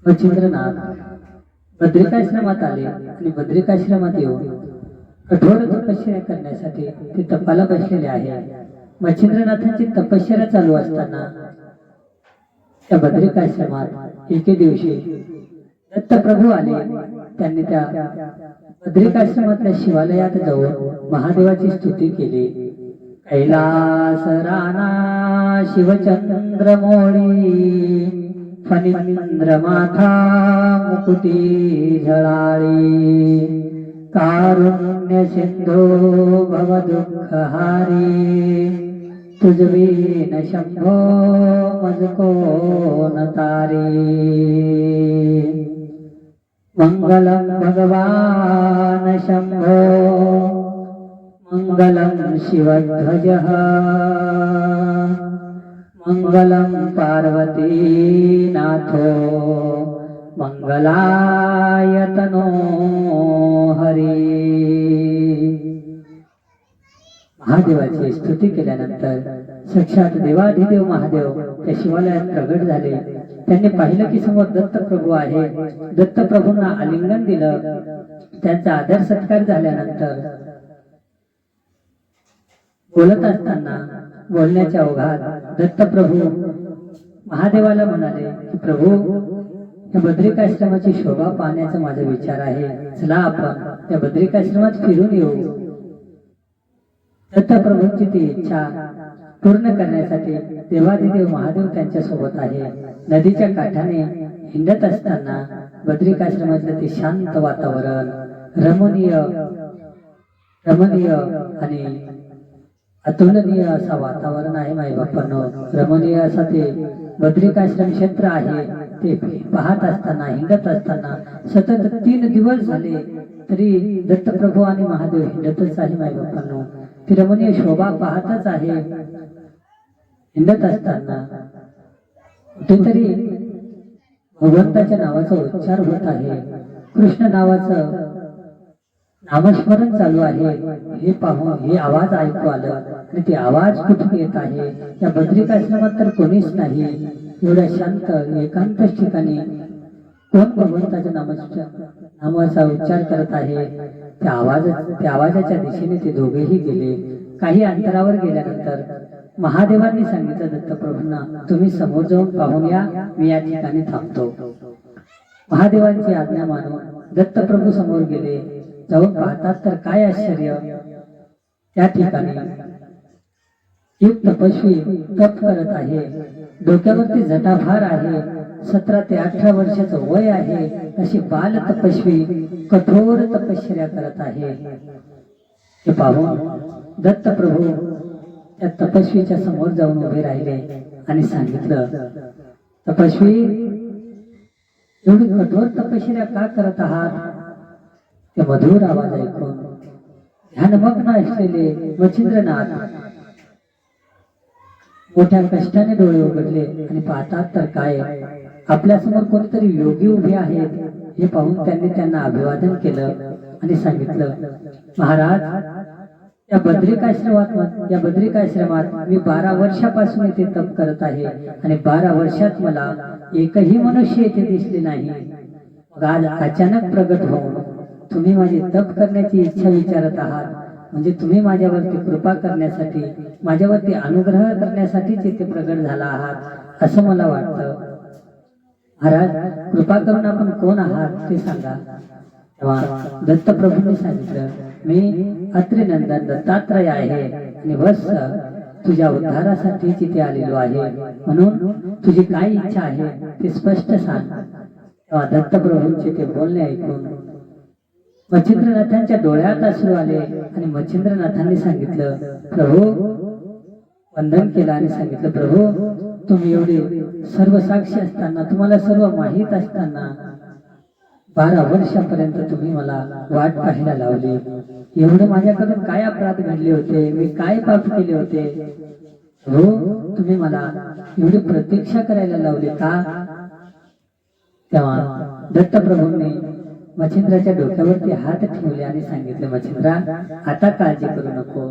मच्छिंद्रनाथ बद्रिकाश्रमात आले आणि बद्रिकाश्रमात येऊन कठोर तपश्चर्या करण्यासाठी ते तपाला बसलेले आहे. मच्छिंद्रनाथांची तपश्चर्या चालू असताना त्या बद्रिकाश्रमात एके दिवशी दत्तप्रभू आले. त्यांनी त्या बद्रिकाश्रमातल्या शिवालयात जाऊन महादेवाची स्तुती केली. कैलास राणा शिवचंद्र मोळी फणींद्र माथा मुकुटी झळाळी कारुण्य सिंधू भव दुःख हारी तुझवीन शंभो मज कोण तारी. मंगलम भगवान शंभो मंगलम शिवध्वजः मंगलम पार्वती नाथो मंगलाय तनो हरी. महादेवाची स्तुती केल्यानंतर साक्षात देवाधिदेव महादेव त्या शिवालयात प्रगट झाले. त्यांनी पाहिलं की समोर दत्तप्रभू आहे. दत्तप्रभूंना आलिंगन दिलं. त्यांचा आदर सत्कार झाल्यानंतर बोलत असताना बोलण्याच्या ओघात दत्तप्रभू महादेवाला म्हणाले की प्रभू, या बद्रिकाश्रमाची शोभा पाहण्याचा माझा विचार आहे. चला आपण त्या बद्रिकाश्रमात फिरून येऊ. दत्तप्रभूंची ती इच्छा पूर्ण करण्यासाठी देवाधिदेव महादेव त्यांच्या सोबत आहे. नदीच्या काठाने हिंडत असताना बद्रिकाश्रमातलं ते शांत वातावरण रमणीय आणि अतुलनीय असं वातावरण आहे. माई बाप्पांनो, रमणीय असं ते बद्रिकाश्रम क्षेत्र आहे. ते पाहत असताना हिंडत असताना सतत 3 दिवस झाले तरी दत्तप्रभू आणि महादेव हिंडतच आहे. माई बाप्पांनो, ती रमणीय शोभा पाहतच आहे. हिंडत असताना कुठेतरी भगवंताच्या नावाचा उच्चार होत आहे. कृष्ण नावाचं नामस्मरण चालू आहे. हे पाहून हे आवाज ऐकू आलं आणि ते आवाज कुठून येत आहे. या बद्रिकाश्रमात तर कोणीच नाही. एवढ्या शांत एकांत ठिकाणी कोण भगवंताच्या नामाचा उच्चार करत आहे. त्या आवाजाच्या दिशेने ते दोघेही गेले. काही अंतरावर गेल्यानंतर महादेवांनी सांगितलं दत्तप्रभूंना, तुम्ही समोर जाऊन पाहून या, मी या ठिकाणी थांबतो. महादेवांची आज्ञा मानून दत्तप्रभू समोर गेले. जाऊन पाहतात तर काय आश्चर्य, त्या ठिकाणी एक तपस्वी तप करत आहे. डोक्यावरती जटाभार आहे. 17 ते 18 वर्षाचं वय आहे. अशी बाल तपस्वी कठोर तपश्चर्या करत आहे. हे पाहून दत्तप्रभू त्या तपस्वीच्या समोर जाऊन उभे राहिले आणि सांगितलं, तपस्वी, एवढी कठोर तपश्चर्या का करत आहात? ते मधुर आवाज ऐकून ध्यानमग्न असलेले मच्छिंद्रनाथ मोठ्या कष्टाने डोळे उघडले आणि पाहतात तर काय, आपल्या समोर कोणीतरी योगी उभे आहेत. हे पाहून त्यांनी त्यांना अभिवादन केलं आणि सांगितलं, महाराज, या बद्रिकाश्रमात मी 12 वर्षापासून इथे तप करत आहे आणि 12 वर्षात मला एकही मनुष्य इथे दिसले नाही. मग आज अचानक प्रगट होऊन तुम्ही माझी तप करण्याची इच्छा विचारत आहात. म्हणजे तुम्ही माझ्यावरती कृपा करण्यासाठी, माझ्यावरती अनुग्रह करण्यासाठीच इथे प्रगट झाला आहात असं मला वाटतं. महाराज, कृपा करून आपण कोण आहात ते सांगा. तेव्हा दत्तप्रभूंनी सांगितलं, मी अत्रिनंदन दत्तात्रय आहे आणि वत्स तुझ्या उद्धारासाठी तिथे आलेलो आहे. म्हणून तुझी काय इच्छा आहे ते स्पष्ट सांग. तेव्हा दत्तप्रभूंचे ते बोलणे ऐकून मच्छिंद्रनाथांच्या डोळ्यात अश्रू आले आणि मच्छिंद्रनाथांनी सांगितलं, प्रभू, वंदन केलं आणि सांगितलं, प्रभू, तुम्ही एवढे सर्व साक्षी असताना, तुम्हाला सर्व माहीत असताना 12 वर्षापर्यंत तुम्ही मला वाट पाहायला लावली. एवढं माझ्याकडून काय अपराध घडले होते, मी काय पाप केले होते? हो, तुम्ही मला एवढी प्रतीक्षा करायला लावली का? तेव्हा दत्तप्रभूंनी मच्छिंद्राच्या डोक्यावरती हात ठेवले आणि सांगितले, मच्छिंद्रा, आता काळजी करू नको.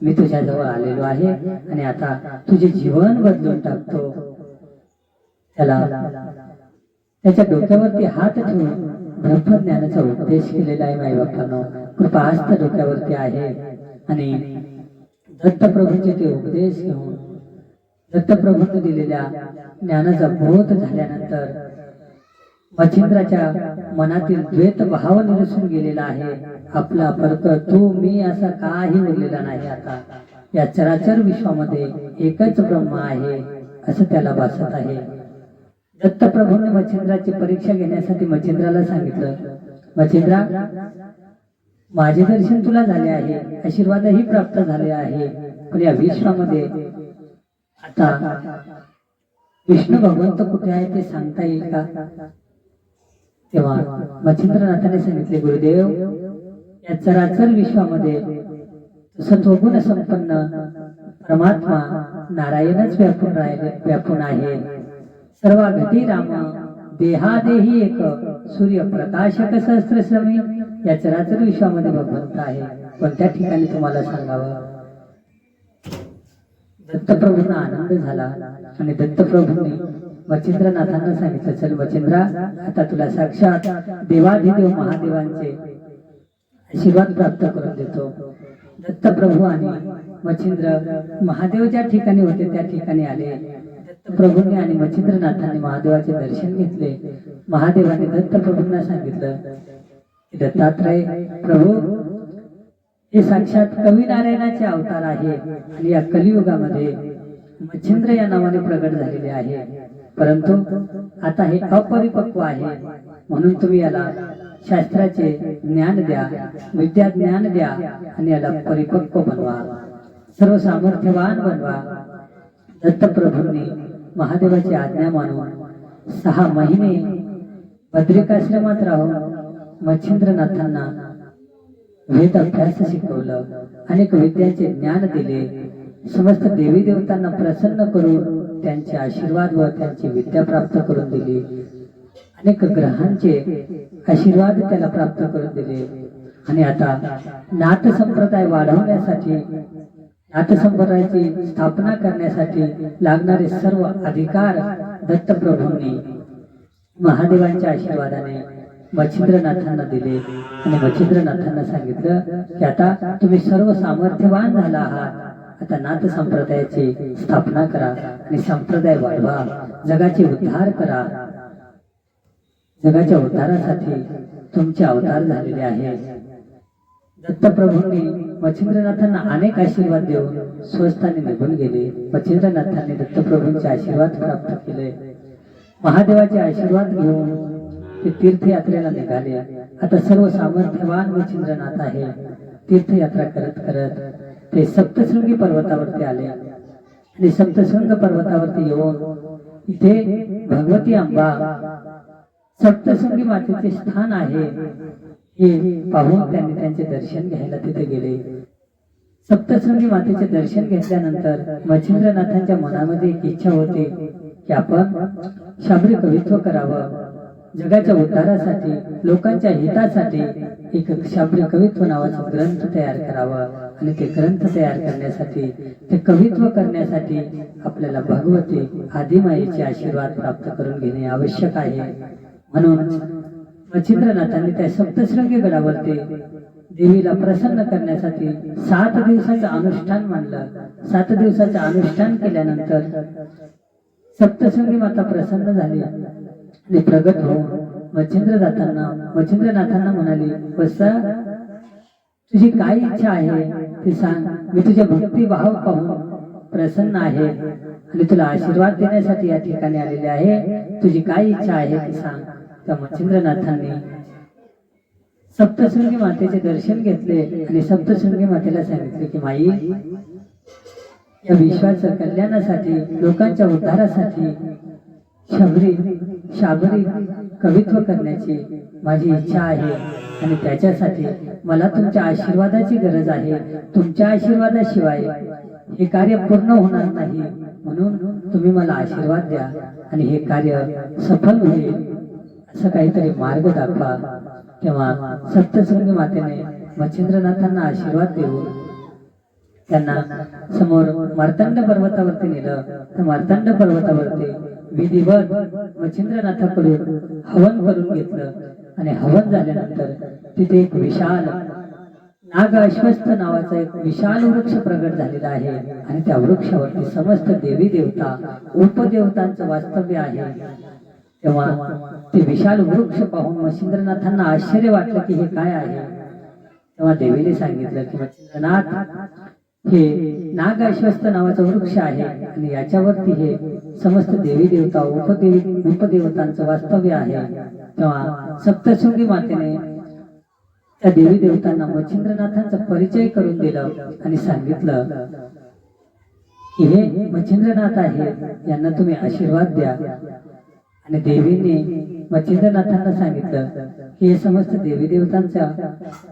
मी तुझ्याजवळ आलेलो आहे आणि आता तुझे जीवन बदलून टाकतो. त्याच्या डोक्यावरती हात ठेवून ब्रह्मज्ञानाचा उपदेश केलेला आहे. माईबापांनो, कृपा हस्त डोक्यावरती आहे. आणि दत्तप्रभूंचे ते उपदेश घेऊन दत्तप्रभूंनी दिलेल्या ज्ञानाचा बोध झाल्यानंतर मच्छिंद्राच्या मनातील द्वैत भाव निरसून गेलेला आहे. आपला फरक तू मी असा काही उरलेला नाही. आता या चराचर विश्वामध्ये एकच ब्रह्म आहे असं त्याला भासत आहे. दत्तप्रभूंनी मच्छिंद्राची परीक्षा घेण्यासाठी मच्छिंद्राला सांगितलं, मच्छिंद्रा, माझे दर्शन तुला झाले आहे, आशीर्वादही प्राप्त झाले आहे, पण या विश्वामध्ये आता विष्णू भगवंत कुठे आहे ते सांगता येईल का? तेव्हा मच्छिंद्रनाथाने सांगितले, गुरुदेव, या चराचर विश्वामध्ये सत्वगुण संपन्न परमात्मा नारायणच व्यापून आहे. सर्वागती राम देहादेही एक सूर्य प्रकाशक सहस्त्रश्रमी. या चराचर विश्वामध्ये भगवंत आहे, पण त्या ठिकाणी तुम्हाला सांगावं. दत्तप्रभूंना आनंद झाला आणि दत्तप्रभूंनी मच्छिंद्रनाथांना सांगितलं, चल मच्छिंद्रा, आता तुला साक्षात देवाधिदेव महादेवांचे आशीर्वाद प्राप्त करून देतो. दत्तप्रभू आणि मच्छिंद्र महादेव ज्या ठिकाणी होते त्या ठिकाणी आले. दत्तप्रभूंनी आणि मच्छिंद्रनाथांनी महादेवाचे दर्शन घेतले. महादेवाने दत्तप्रभूंना सांगितलं की दत्तात्रय प्रभू, हे साक्षात कवी नारायणाचे अवतार आहे आणि या कलियुगामध्ये मच्छिंद्र या नावाने प्रगट झालेले आहे, परंतु आता हे अपरिपक्व आहे, म्हणून तुम्ही याला शास्त्राचे ज्ञान द्या, विद्या ज्ञान द्या आणि याला परिपक्व बनवा, सर्व सामर्थ्यवान बनवा. दत्तप्रभूंनी महादेवाची आज्ञा मानून 6 महिने बद्रिकाश्रमात राहून मच्छिंद्रनाथांना वेद अभ्यास शिकवलं, अनेक विद्यांचे ज्ञान दिले. समस्त देवी देवतांना प्रसन्न करून त्यांचे आशीर्वाद व त्यांची विद्या प्राप्त करून दिली. अनेक ग्रहांचे आशीर्वाद त्याला प्राप्त करून दिले. आणि आता नाथ संप्रदाय वाढवण्यासाठी, नाथ संप्रदायाची स्थापना करण्यासाठी लागणारे सर्व अधिकार दत्तप्रभूंनी महादेवांच्या आशीर्वादाने मच्छिंद्रनाथांना दिले. आणि मच्छिंद्रनाथांना सांगितलं की आता तुम्ही सर्व सामर्थ्यवान झाला आहात, आता नाथ संप्रदायाची स्थापना करा आणि संप्रदाय वाढवा, जगाचे उद्धार करा. जगाच्या उद्धारासाठी तुमचे अवतार झालेले आहे. दत्तप्रभूंनी मच्छिंद्रनाथांना अनेक आशीर्वाद देऊन स्वस्थाने निघून गेले. मच्छिंद्रनाथांनी दत्तप्रभूंचे आशीर्वाद प्राप्त केले. महादेवाचे आशीर्वाद घेऊन ते तीर्थयात्रेला निघाले. आता सर्व सामर्थ्यवान मच्छिंद्रनाथ आहे. तीर्थयात्रा करत करत ते सप्तशृंगी पर्वतावरती आले आणि सप्तशृंग पर्वतावरती येऊन इथे भगवती अंबा सप्तशृंगी मातेचे स्थान आहे हे पाहून त्यांनी त्यांचे दर्शन घ्यायला तिथे गेले. सप्तशृंगी मातेचे दर्शन घेतल्यानंतर मच्छिंद्रनाथांच्या मनामध्ये एक इच्छा होती की आपण शाबरी कवित्व करावं, जगाच्या उद्धारासाठी, लोकांच्या हितासाठी एक शाबरी कवित्व नावाचा ग्रंथ तयार करावा. आणि ते ग्रंथ तयार करण्यासाठी, ते कवित्व करण्यासाठी आपल्याला भगवती आदिमायेचे आशीर्वाद प्राप्त करून घेणे आवश्यक आहे. म्हणून मच्छिंद्रनाथांनी त्या सप्तशृंगी गडावरती देवीला प्रसन्न करण्यासाठी 7 दिवसाचं अनुष्ठान मांडलं. 7 दिवसाचं अनुष्ठान केल्यानंतर सप्तशृंगी माता प्रसन्न झाली आणि प्रगट होऊन मच्छिंद्रनाथांना म्हणाली, वत्सा, तुझी काय इच्छा आहे ते सांग, मी तुझ्या भक्तिभाव पाहून प्रसन्न आहे आणि तुला आशीर्वाद देण्यासाठी या ठिकाणी आलेले आहे. तुझी काय इच्छा आहे ते सांग. त्या मच्छिंद्रनाथांनी सप्तशृंगी मातेचे दर्शन घेतले आणि सप्तशृंगी मातेला सांगितले की माई, या विश्वाच्या कल्याणासाठी, लोकांच्या उद्धारासाठी शाबरी कवित्व करण्याची माझी इच्छा आहे आणि त्याच्यासाठी मला तुमच्या आशीर्वादाची गरज आहे. तुमच्या आशीर्वादाशिवाय हे कार्य पूर्ण होणार नाही, म्हणून तुम्ही मला आशीर्वाद द्या आणि हे कार्य सफल होईल असं काहीतरी मार्ग दाखवा. तेव्हा सप्तशृंगी मातेने मच्छिंद्रनाथांना आशीर्वाद देऊन त्यांना समोर मार्तंड पर्वतावरती नेलं. तर मार्तंड पर्वतावरती विधिवत मच्छिंद्रनाथाकडून हवन करून घेतलं आणि हवन झाल्यानंतर तिथे एक विशाल नाग अश्वस्थ नावाचा एक विशाल वृक्ष प्रगट झालेला आहे आणि त्या वृक्षावरती समस्त देवी देवता उपदेवतांचं वास्तव्य आहे। तेव्हा ते विशाल वृक्ष पाहून मच्छिंद्रनाथांना आश्चर्य वाटलं की हे काय आहे। तेव्हा देवीने सांगितलं की मच्छिंद्रनाथ, हे नाग अश्वस्थ नावाचा वृक्ष आहे आणि याच्यावरती हे समस्त देवी देवता उपदेवतांचं वास्तव्य आहे। तेव्हा सप्तशृंगी मातेने त्या देवी देवतांना मच्छिंद्रनाथांचा परिचय करून दिलं आणि सांगितलं की हे मच्छिंद्रनाथ आहे, यांना तुम्ही आशीर्वाद द्या। आणि देवीने मच्छिंद्रनाथांना सांगितलं की हे समस्त देवी देवतांचा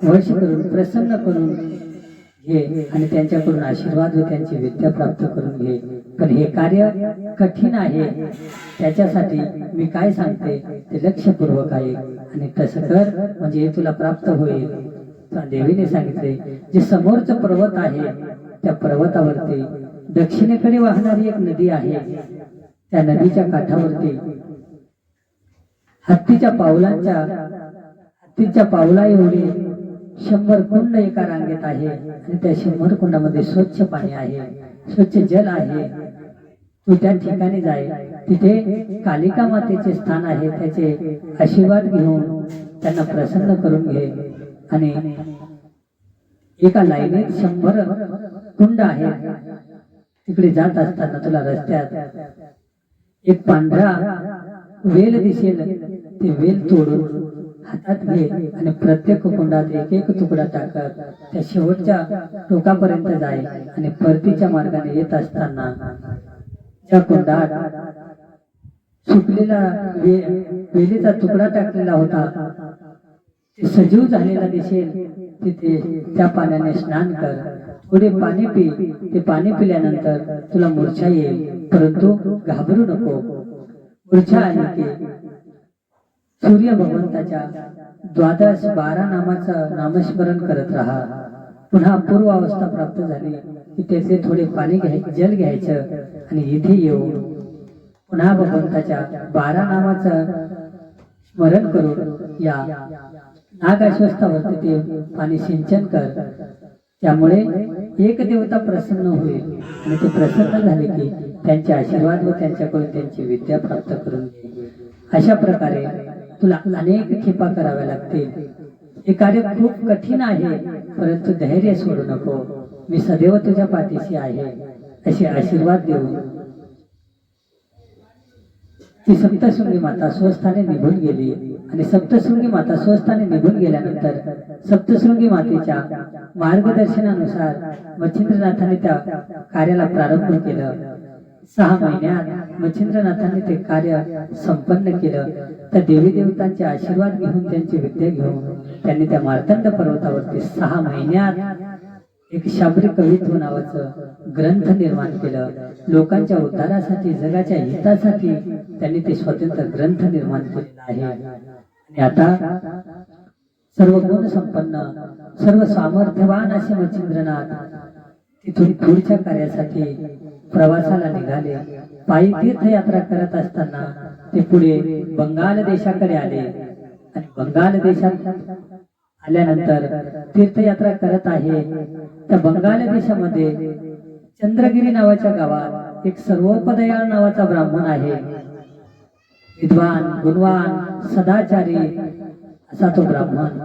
वश करून प्रसन्न करून घे आणि त्यांच्याकडून आशीर्वाद व त्यांची विद्या प्राप्त करून घे। पण हे कार्य कठीण आहे, त्याच्यासाठी मी काय सांगते ते लक्षपूर्वक आहे आणि तसं कर म्हणजे तुला प्राप्त होईल। देवीने सांगितले, जे समोरचं पर्वत आहे त्या पर्वतावरती दक्षिणेकडे वाहणारी एक नदी आहे, त्या नदीच्या काठावरती हत्तीच्या पावला एवढे 100 कुंड एका रांगेत आहे आणि त्या 100 कुंडामध्ये स्वच्छ पाणी आहे, स्वच्छ जल आहे। तू त्या ठिकाणी जाय, तिथे कालिका मातेचे स्थान आहे, त्याचे आशीर्वाद घेऊन त्यांना प्रसन्न करून घे। आणि एका लाईनीत 100 कुंड आहे, तिकडे जात असताना तुला रस्त्यात एक पांढरा वेल दिसेल, ते वेल तोडून हातात घे आणि प्रत्येक कुंडात एक तुकडा टाकत त्या शेवटच्या टोकापर्यंत जाय आणि परतीच्या मार्गाने येत असताना त्या कुंडात सुकलेला वेलीचा तुकडा टाकलेला होता, ते सजीव झालेला दिसेल, तिथे त्या पाण्याने स्नान कर, थोडे पाणी पी। ते पाणी पिल्यानंतर तुला मूर्छा येईल, परंतु घाबरू नको। मूर्छा आली की सूर्य भगवंताच्या 12 नामाचं नामस्मरण करत राहा। पुन्हा पूर्व अवस्था प्राप्त झाली की त्याचे थोडे पाणी जल घ्यायचं आणि इथे येऊन पुन्हा भगवंताच्या 12 नामाचं स्मरण करून या नाग अश्वस्थावरती ते पाणी सिंचन कर, त्यामुळे एक देवता प्रसन्न होईल आणि ते प्रसन्न झाले की त्यांचे आशीर्वाद व त्यांच्याकडून त्यांची विद्या प्राप्त करून घे। अशा प्रकारे तुला अनेक खेपा कराव्या लागतील। हे कार्य खूप कठीण आहे, परंतु धैर्य सोडू नको, मी सदैव तुझ्या पाठीशी आहे असे आशीर्वाद देऊन ती सप्तशृंगी माता स्वस्थाने निघून गेली। आणि सप्तशृंगी माता स्वस्थाने निघून गेल्यानंतर सप्तशृंगी मातेच्या मार्गदर्शनानुसार मच्छिंद्रनाथाने त्या कार्याला प्रारंभ केलं। 6 महिन्यात मच्छिंद्रनाथांनी ते कार्य संपन्न केलं। त्या देवी देवतांचे आशीर्वाद घेऊन त्यांची विद्या घेऊन त्यांनी त्या मार्तंड पर्वतावरती 6 महिन्यात एक शाबरी कवित्व नावाचं ग्रंथ निर्माण केलं। लोकांच्या उद्धारासाठी, जगाच्या हितासाठी त्यांनी ते स्वतंत्र ग्रंथ निर्माण केलेला आहे। आणि आता सर्व गुण संपन्न, सर्व सामर्थ्यवान असे मच्छिंद्रनाथ तिथून पुढच्या कार्यासाठी प्रवासाला निघाले। पायी तीर्थयात्रा करत असताना ते पुढे बंगाल देशाकडे आले आणि बंगाल देशात आल्यानंतर तीर्थयात्रा करत आहे। त्या बंगाल देशामध्ये चंद्रगिरी नावाच्या गावात एक सर्वोपदयाळ नावाचा ब्राह्मण आहे, विद्वान, गुणवान, सदाचारी असा तो ब्राह्मण।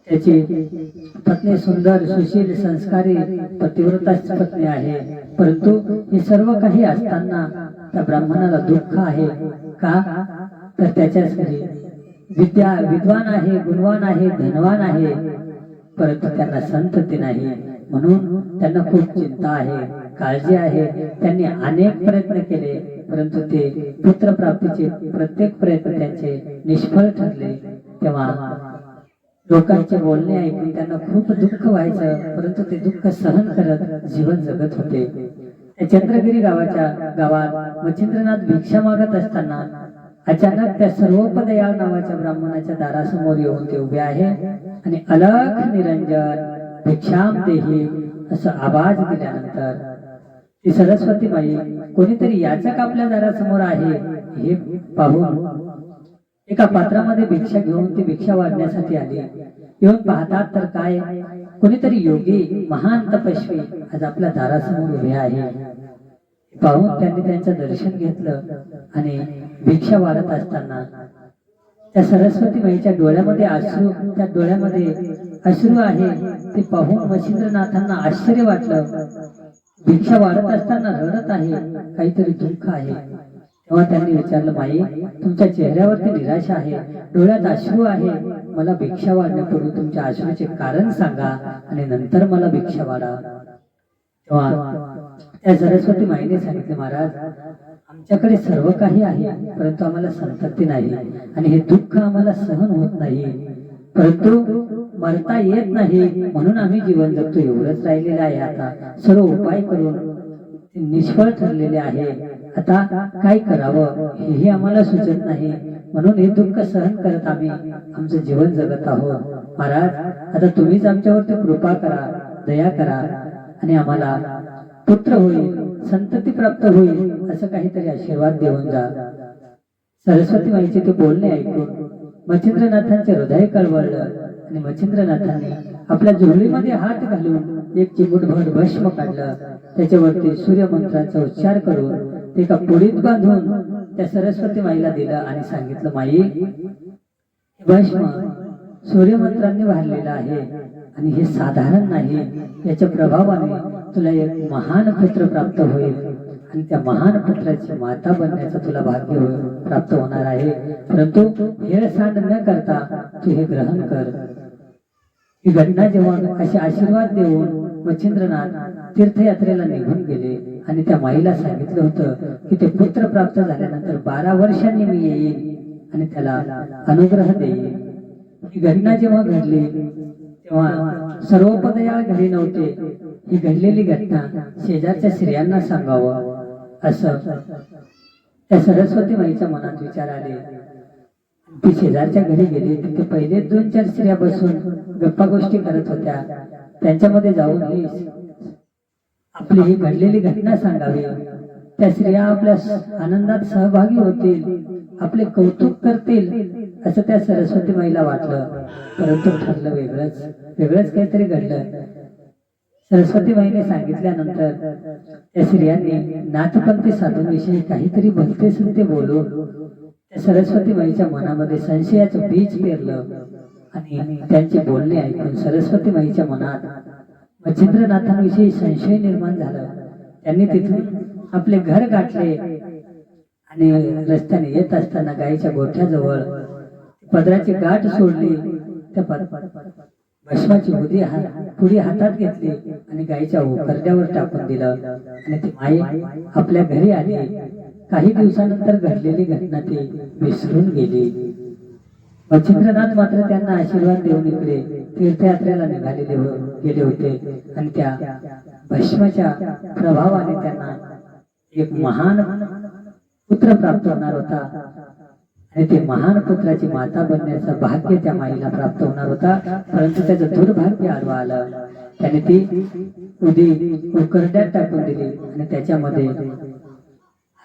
त्याची पत्नी सुंदर, सुशील, संस्कारी, पतिव्रता पत्नी आहे, परंतु हे सर्व काही असताना त्या ब्राह्मणाला दुःख आहे। का तर त्याच्या घरी विद्वान आहे, गुणवान आहे, धनवान आहे, परंतु त्यांना संतती नाही, म्हणून त्यांना खूप चिंता आहे, काळजी आहे। त्यांनी अनेक प्रयत्न केले, परंतु ते पुत्र प्राप्तीचे प्रत्येक प्रयत्न त्यांचे निष्फळ ठरले। तेव्हा लोकांचे बोलणे ऐकून त्यांना खूप दुःख व्हायचं, परंतु ते दुःख सहन करत जीवन जगत होते। त्या चंद्रगिरी गावात मच्छिंद्रनाथ भिक्षा मागत असताना अचानक त्या सर्वोपदयाळ नावाच्या ब्राह्मणाच्या दारासमोर येऊन ते उभे आहे आणि अलख निरंजन भिक्षाम देही असं आवाज दिल्यानंतर ती सरस्वती बाई कोणीतरी याचक आपल्या दारासमोर आहे हे पाहून एका पात्रामध्ये भिक्षा घेऊन ती भिक्षा वाढण्यासाठी आली. येऊन पाहतात तर काय, कोणीतरी योगी महान तपस्वी आज आपल्या दारासमोर उभे आहे. पाहून त्यांनी त्यांचं दर्शन घेतलं आणि भिक्षा वाढत असताना त्या सरस्वती माईच्या डोळ्यामध्ये अश्रू, त्या डोळ्यामध्ये अश्रू आहे ते पाहून मच्छिंद्रनाथांना आश्चर्य वाटलं. भिक्षा वाढत असताना रडत आहे, काहीतरी दुःख आहे. तेव्हा त्यांनी विचारलं, माई तुमच्या चेहऱ्यावरती निराशा आहे, डोळ्यात अश्रू आहे, मला भिक्षा वाढण्यापूर्वी तुमच्या अश्रूचे कारण सांगा आणि नंतर मला भिक्षा वाढा. तेव्हा त्या सरस्वती माईने सांगितले, महाराज आमच्याकडे सर्व काही आहे परंतु आम्हाला संतती नाही आणि हे दुःख आम्हाला सहन होत नाही, परंतु मरता येत नाही म्हणून आम्ही जीवन जगतो एवढंच राहिलेलं आहे. आता सर्व उपाय करून ते निष्फळ ठरलेले आहे. आता काय करावं हेही आम्हाला सुचत नाही म्हणून हे दुःख सहन करत आम्ही आमचं जीवन जगत आहोत. महाराज आता तुम्हीच आमच्यावरती कृपा करा, दया करा आणि आम्हाला पुत्र होईल, संतती प्राप्त होईल असं काहीतरी आशीर्वाद देऊन जा. सरस्वती माईचे ते बोलणे ऐकून मच्छिंद्रनाथांचे हृदय कळवळलं आणि मच्छिंद्रनाथांनी आपल्या झोळीमध्ये हात घालून एक चिमूटभर भस्म काढलं. त्याच्यावरती सूर्यमंत्राचा उच्चार करून ते एका पुडीत बांधून त्या सरस्वती माईला दिलं आणि सांगितलं, माई भस्म सूर्यमंत्रांनी भरलेलं आहे आणि हे साधारण नाही, याच्या प्रभावाने तुला एक महान पुत्र प्राप्त होईल आणि त्या महान पुत्राची माता बनण्याचं तुला भाग्य प्राप्त होणार आहे. परंतु हेळसांड न करता तू हे ग्रहण कर. ही घटना जेव्हा असे आशीर्वाद देऊन मच्छिंद्रनाथ तीर्थयात्रेला निघून गेले आणि त्या माईला सांगितलं होतं की ते पुत्र प्राप्त झाल्यानंतर 12 वर्षांनी मी येईल आणि त्याला अनुग्रह देईल. ही घटना जेव्हा घडली तेव्हा सर्वोपदयाळ घरी नव्हते. ही घडलेली घटना शेजारच्या स्त्रियांना सांगावं असं त्या सरस्वती माईच्या मनात विचार आले. ती शेजारच्या घरी गेली. तिथे पहिले 2-4 स्त्रिया बसून गप्पा गोष्टी करत होत्या. त्यांच्यामध्ये जाऊन ही आपली ही घडलेली घटना सांगावी. त्या स्त्रिया आपल्या आनंदात सहभागी होतील, आपले कौतुक करतील असं त्या सरस्वती माईला वाटलं. परंतु ठरलं वेगळंच काहीतरी घडलं. सरस्वती माईने सांगितल्यानंतर त्या स्त्रियांनी नाथपंथी साधूंविषयी काहीतरी भलते सत्य बोलून त्या सरस्वती माईच्या मनामध्ये संशयाचं बीज पेरलं आणि त्यांचे बोलणे ऐकून सरस्वती माईच्या मनात मच्छिंद्रनाथांविषयी संशय निर्माण झाला. त्यांनी तिथून आपले घर गाठले आणि रस्त्याने येत असताना गायीच्या गोठ्याजवळ पदराची गाठ सोडली. त्या भस्माची पुडी हातात घेतली आणि गायीच्या उकरड्यावर टाकून दिलं आणि ती माई आपल्या घरी आली. काही दिवसानंतर घडलेली घटना ती विसरून गेली. मच्छिंद्रनाथ मात्र त्यांना आशीर्वाद देऊन इकडे तीर्थयात्रेला निघालेले गेले होते आणि त्या भस्माच्या प्रभावाने त्यांना एक महान पुत्र प्राप्त होणार होता आणि ते महान पुत्राची माता बनण्याचं भाग्य त्या माईला प्राप्त होणार होता. परंतु त्याचं दुर्भाग्य आडवा आलं. त्याने ती उदी उकरड्यात टाकून दिली आणि त्याच्यामध्ये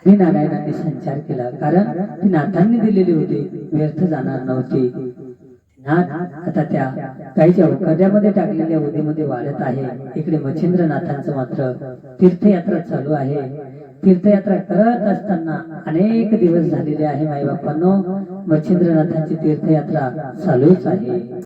हरिनारायणांनी संचार केला. कारण ती नाथांनी दिलेली होती, व्यर्थ जाणार नव्हती. नाथ आता त्या गाईच्या उकरड्यामध्ये टाकलेल्या उदीमध्ये वाढत आहे. इकडे मच्छिंद्रनाथांचं मात्र तीर्थयात्रा चालू आहे. तीर्थयात्रा करत असताना अनेक दिवस झालेले आहे. माई बापांनो, मच्छिंद्रनाथांची तीर्थयात्रा चालूच आहे.